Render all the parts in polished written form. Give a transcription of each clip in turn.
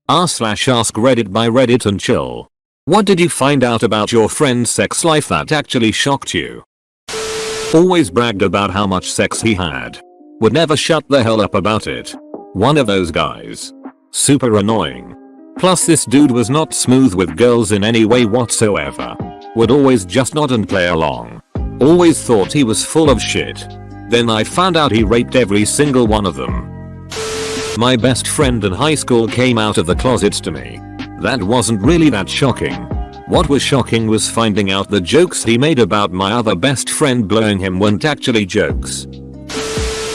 r/AskReddit by Reddit and chill. What did you find out about your friend's sex life that actually shocked you? Always bragged about how much sex he had. Would never shut the hell up about it. One of those guys. Super annoying. Plus this dude was not smooth with girls in any way whatsoever. Would always just nod and play along. Always thought he was full of shit. Then I found out he raped every single one of them. My best friend in high school came out of the closets to me. That wasn't really that shocking. What was shocking was finding out the jokes he made about my other best friend blowing him weren't actually jokes.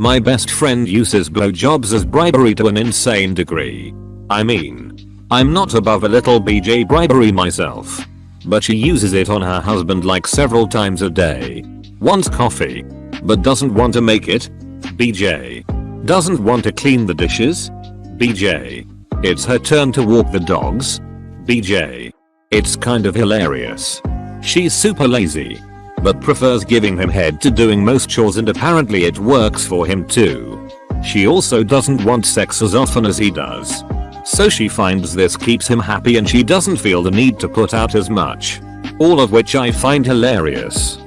My best friend uses blowjobs as bribery to an insane degree. I mean, I'm not above a little BJ bribery myself. But she uses it on her husband like several times a day. Wants coffee, but doesn't want to make it. BJ. Doesn't want to clean the dishes. BJ. It's her turn to walk the dogs. BJ. It's kind of hilarious. She's super lazy, but prefers giving him head to doing most chores, and apparently it works for him too. She also doesn't want sex as often as he does. So she finds this keeps him happy and she doesn't feel the need to put out as much. All of which I find hilarious.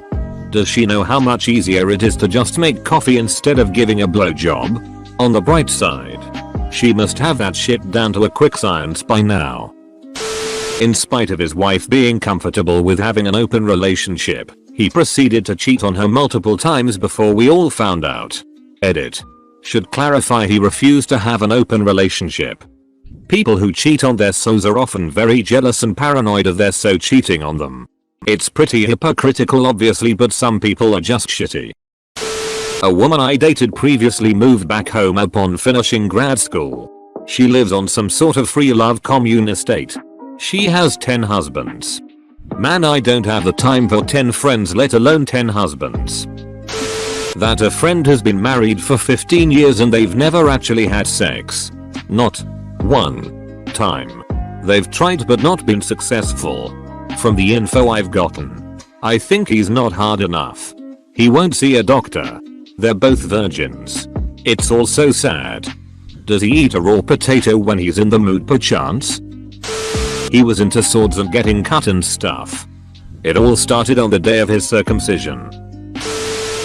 Does she know how much easier it is to just make coffee instead of giving a blowjob? On the bright side, she must have that shit down to a quick science by now. In spite of his wife being comfortable with having an open relationship, he proceeded to cheat on her multiple times before we all found out. Edit. Should clarify he refused to have an open relationship. People who cheat on their so's are often very jealous and paranoid of their so cheating on them. It's pretty hypocritical obviously, but some people are just shitty. A woman I dated previously moved back home upon finishing grad school. She lives on some sort of free love commune estate. She has 10 husbands. Man, I don't have the time for 10 friends, let alone 10 husbands. That a friend has been married for 15 years and they've never actually had sex. Not one time. They've tried but not been successful. From the info I've gotten, I think he's not hard enough. He won't see a doctor. They're both virgins. It's all so sad. Does he eat a raw potato when he's in the mood perchance? He was into swords and getting cut and stuff. It all started on the day of his circumcision.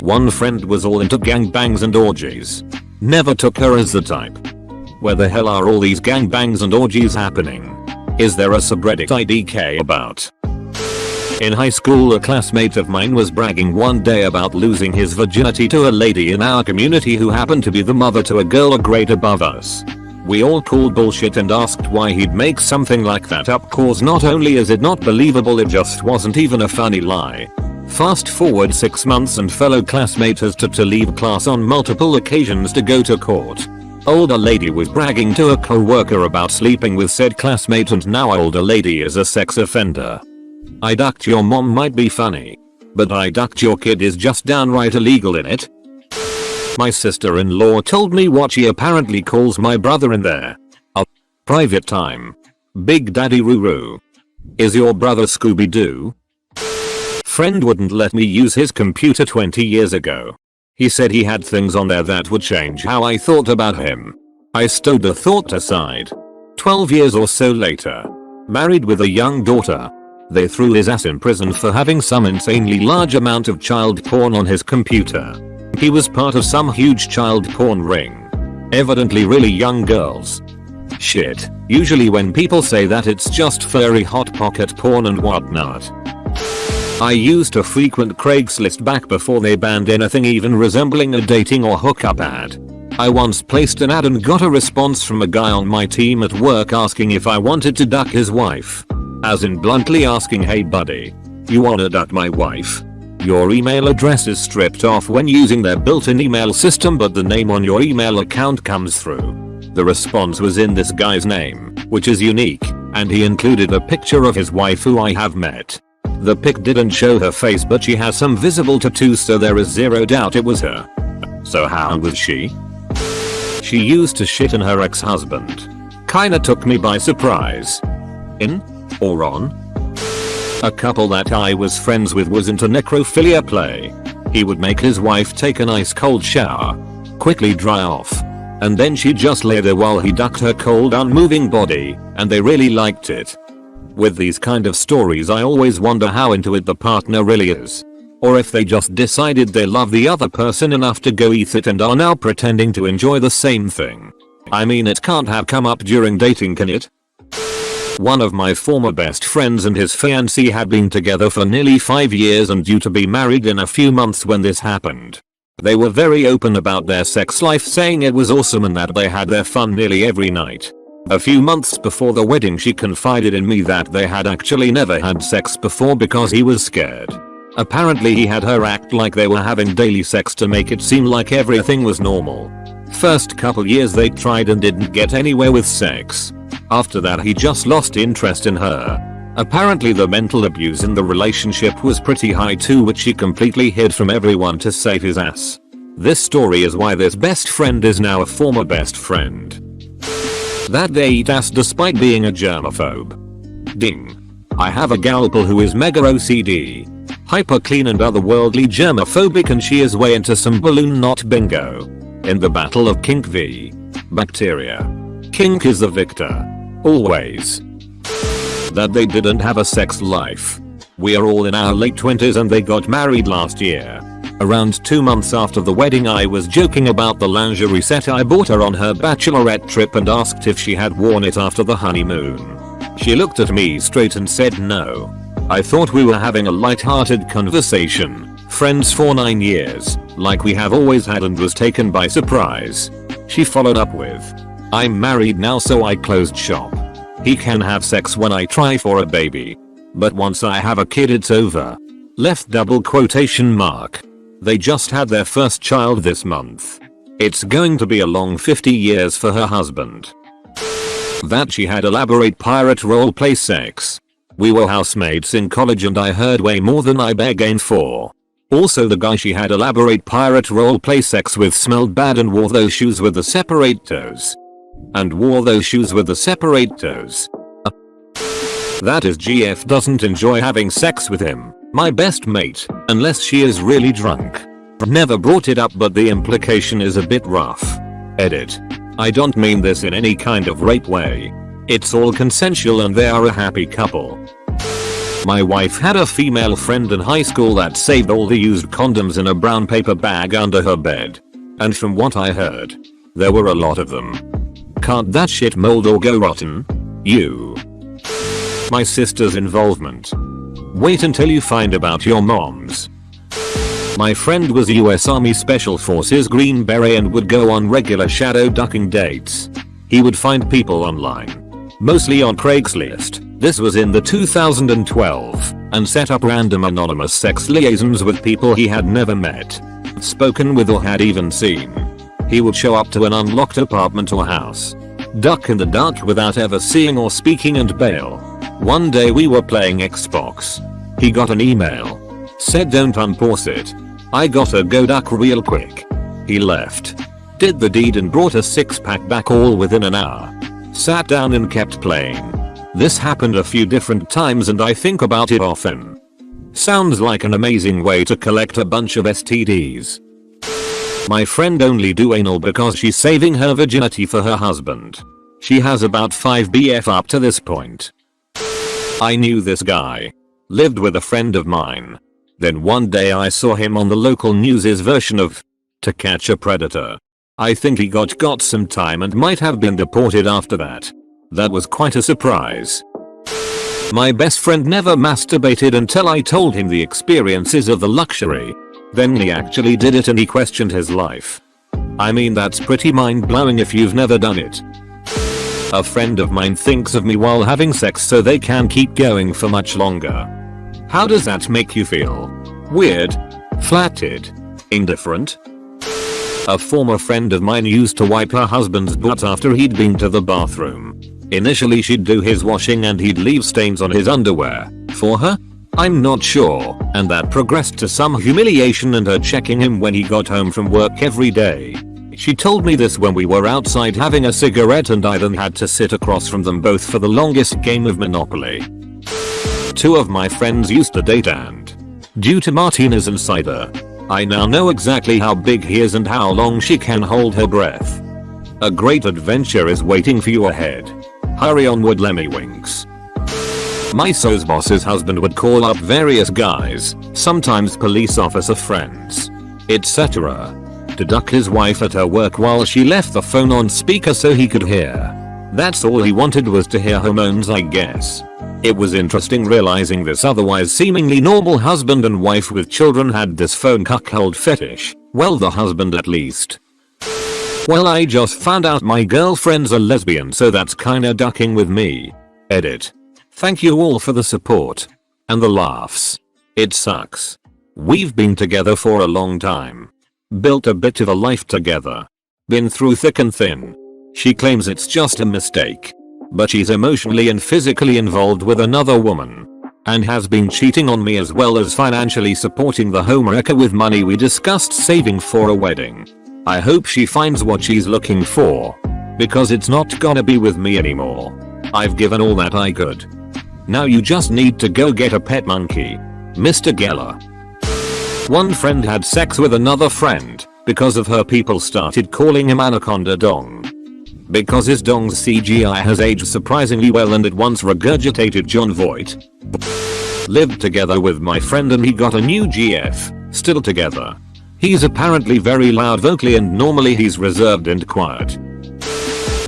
One friend was all into gangbangs and orgies. Never took her as the type. Where the hell are all these gangbangs and orgies happening? Is there a subreddit IDK about? In high school, a classmate of mine was bragging one day about losing his virginity to a lady in our community who happened to be the mother to a girl a grade above us. We all called bullshit and asked why he'd make something like that up, cause not only is it not believable, it just wasn't even a funny lie. Fast forward 6 months and fellow classmate has to leave class on multiple occasions to go to court. Older lady was bragging to a co-worker about sleeping with said classmate, and now older lady is a sex offender. I ducked your mom might be funny, but I ducked your kid is just downright illegal in it. My sister-in-law told me what she apparently calls my brother in there. A private time. Big Daddy Roo-Roo. Is your brother Scooby-Doo? Friend wouldn't let me use his computer 20 years ago. He said he had things on there that would change how I thought about him. I stowed the thought aside. 12 years or so later. Married with a young daughter. They threw his ass in prison for having some insanely large amount of child porn on his computer. He was part of some huge child porn ring. Evidently really young girls. Shit, usually when people say that it's just furry hot pocket porn and whatnot. I used to frequent Craigslist back before they banned anything even resembling a dating or hookup ad. I once placed an ad and got a response from a guy on my team at work asking if I wanted to duck his wife. As in bluntly asking, hey buddy, you wanna duck my wife? Your email address is stripped off when using their built-in email system, but the name on your email account comes through. The response was in this guy's name, which is unique, and he included a picture of his wife who I have met. The pic didn't show her face, but she has some visible tattoos, so there is zero doubt it was her. So how was she? She used to shit in her ex-husband. Kinda took me by surprise. In? Or on? A couple that I was friends with was into necrophilia play. He would make his wife take an ice cold shower, quickly dry off, And then she just lay there while he ducked her cold unmoving body, and they really liked it. With these kind of stories I always wonder how into it the partner really is. Or if they just decided they love the other person enough to go eat it and are now pretending to enjoy the same thing. I mean, it can't have come up during dating, can it? One of my former best friends and his fiancée had been together for nearly 5 years and due to be married in a few months when this happened. They were very open about their sex life, saying it was awesome and that they had their fun nearly every night. A few months before the wedding she confided in me that they had actually never had sex before because he was scared. Apparently he had her act like they were having daily sex to make it seem like everything was normal. First couple years they tried and didn't get anywhere with sex. After that he just lost interest in her. Apparently the mental abuse in the relationship was pretty high too, which he completely hid from everyone to save his ass. This story is why this best friend is now a former best friend. That they eat ass despite being a germaphobe. Ding. I have a galpal who is mega OCD, hyper clean and otherworldly germophobic, and she is way into some balloon knot bingo. In the battle of kink v. bacteria, kink is the victor. Always. That they didn't have a sex life. We are all in our late 20s and they got married last year. Around 2 months after the wedding I was joking about the lingerie set I bought her on her bachelorette trip and asked if she had worn it after the honeymoon. She looked at me straight and said no. I thought we were having a light-hearted conversation, friends for 9 years, like we have always had, and was taken by surprise. She followed up with, "I'm married now so I closed shop. He can have sex when I try for a baby. But once I have a kid it's over." Left double quotation mark. They just had their first child this month. It's going to be a long 50 years for her husband. That she had elaborate pirate roleplay sex. We were housemates in college and I heard way more than I bargained for. Also the guy she had elaborate pirate roleplay sex with smelled bad and wore those shoes with the separate toes. That is GF doesn't enjoy having sex with him, my best mate, unless she is really drunk. Never brought it up but the implication is a bit rough. Edit. I don't mean this in any kind of rape way. It's all consensual and they are a happy couple. My wife had a female friend in high school that saved all the used condoms in a brown paper bag under her bed. And from what I heard, there were a lot of them. Can't that shit mold or go rotten? You. My sister's involvement. Wait until you find about your mom's. My friend was a US Army Special Forces Green Beret and would go on regular shadow ducking dates. He would find people online, mostly on Craigslist, this was in the 2012, and set up random anonymous sex liaisons with people he had never met, spoken with or had even seen. He would show up to an unlocked apartment or house, duck in the dark without ever seeing or speaking, and bail. One day we were playing Xbox. He got an email. Said don't unpause it. I gotta go duck real quick. He left. Did the deed and brought a 6-pack back all within an hour. Sat down and kept playing. This happened a few different times and I think about it often. Sounds like an amazing way to collect a bunch of STDs. My friend only do anal because she's saving her virginity for her husband. She has about 5 BF up to this point. I knew this guy. Lived with a friend of mine. Then one day I saw him on the local news's version of To Catch a Predator. I think he got some time and might have been deported after that. That was quite a surprise. My best friend never masturbated until I told him the experiences of the luxury. Then he actually did it and he questioned his life. I mean, that's pretty mind-blowing if you've never done it. A friend of mine thinks of me while having sex so they can keep going for much longer. How does that make you feel? Weird? Flattered? Indifferent? A former friend of mine used to wipe her husband's butt after he'd been to the bathroom. Initially she'd do his washing and he'd leave stains on his underwear. For her? I'm not sure, and that progressed to some humiliation and her checking him when he got home from work every day. She told me this when we were outside having a cigarette and I then had to sit across from them both for the longest game of Monopoly. 2 of my friends used to date and, due to martinis and cider, I now know exactly how big he is and how long she can hold her breath. A great adventure is waiting for you ahead. Hurry onward, Lemmywinks. My so's boss's husband would call up various guys, sometimes police officer friends, etc., to duck his wife at her work while she left the phone on speaker so he could hear. That's all he wanted, was to hear her moans, I guess. It was interesting realizing this otherwise seemingly normal husband and wife with children had this phone cuckold fetish. Well, the husband at least. Well, I just found out my girlfriend's a lesbian, so that's kinda ducking with me. Edit. Thank you all for the support. And the laughs. It sucks. We've been together for a long time. Built a bit of a life together. Been through thick and thin. She claims it's just a mistake. But she's emotionally and physically involved with another woman. And has been cheating on me as well as financially supporting the homewrecker with money we discussed saving for a wedding. I hope she finds what she's looking for. Because it's not gonna be with me anymore. I've given all that I could. Now you just need to go get a pet monkey. Mr. Geller. One friend had sex with another friend. Because of her, people started calling him Anaconda Dong. Because his dong's CGI has aged surprisingly well and it once regurgitated John Voight. Lived together with my friend and he got a new GF. Still together. He's apparently very loud vocally and normally he's reserved and quiet.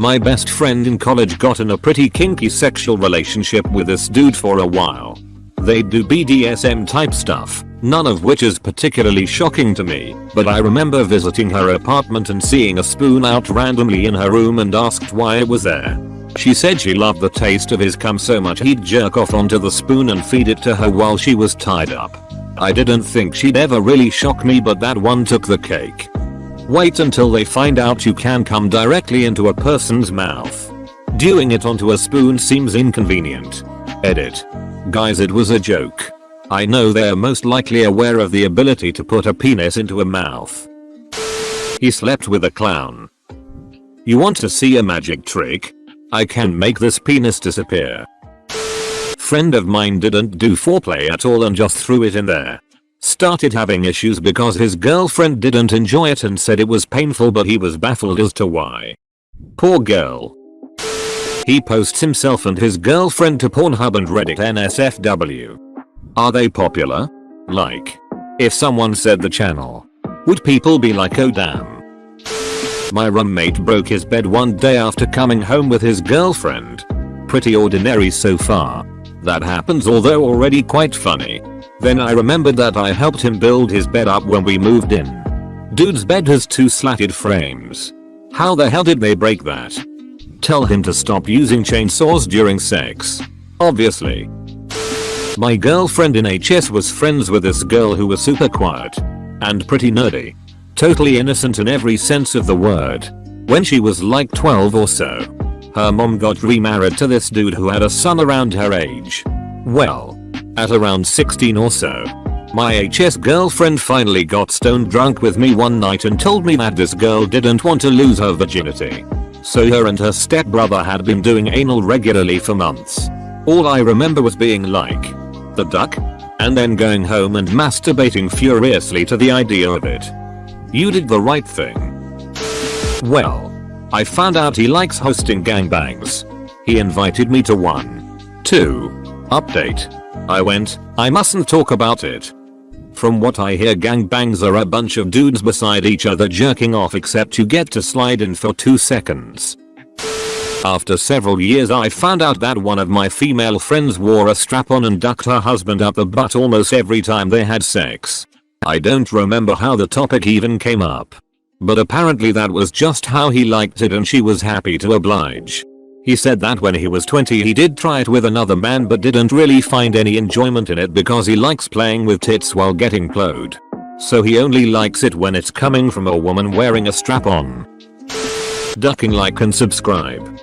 My best friend in college got in a pretty kinky sexual relationship with this dude for a while. They do BDSM type stuff, none of which is particularly shocking to me, but I remember visiting her apartment and seeing a spoon out randomly in her room and asked why it was there. She said she loved the taste of his cum so much he'd jerk off onto the spoon and feed it to her while she was tied up. I didn't think she'd ever really shock me, but that one took the cake. Wait until they find out you can come directly into a person's mouth. Doing it onto a spoon seems inconvenient. Edit. Guys, it was a joke. I know they're most likely aware of the ability to put a penis into a mouth. He slept with a clown. You want to see a magic trick? I can make this penis disappear. Friend of mine didn't do foreplay at all and just threw it in there. Started having issues because his girlfriend didn't enjoy it and said it was painful, but he was baffled as to why. Poor girl. He posts himself and his girlfriend to Pornhub and Reddit NSFW. Are they popular? Like, if someone said the channel, would people be like, oh damn? My roommate broke his bed one day after coming home with his girlfriend. Pretty ordinary so far. That happens, although already quite funny. Then I remembered that I helped him build his bed up when we moved in. Dude's bed has 2 slatted frames. How the hell did they break that? Tell him to stop using chainsaws during sex. Obviously. My girlfriend in HS was friends with this girl who was super quiet. And pretty nerdy. Totally innocent in every sense of the word. When she was like 12 or so. Her mom got remarried to this dude who had a son around her age. Well, at around 16 or so. My HS girlfriend finally got stone drunk with me one night and told me that this girl didn't want to lose her virginity. So her and her stepbrother had been doing anal regularly for months. All I remember was being like, the duck? And then going home and masturbating furiously to the idea of it. You did the right thing. Well, I found out he likes hosting gangbangs. He invited me to one. 2. Update. I went, I mustn't talk about it. From what I hear, gangbangs are a bunch of dudes beside each other jerking off, except you get to slide in for 2 seconds. After several years I found out that one of my female friends wore a strap-on and ducked her husband up the butt almost every time they had sex. I don't remember how the topic even came up. But apparently that was just how he liked it and she was happy to oblige. He said that when he was 20 he did try it with another man but didn't really find any enjoyment in it because he likes playing with tits while getting plowed. So he only likes it when it's coming from a woman wearing a strap-on. Ducking, like and subscribe.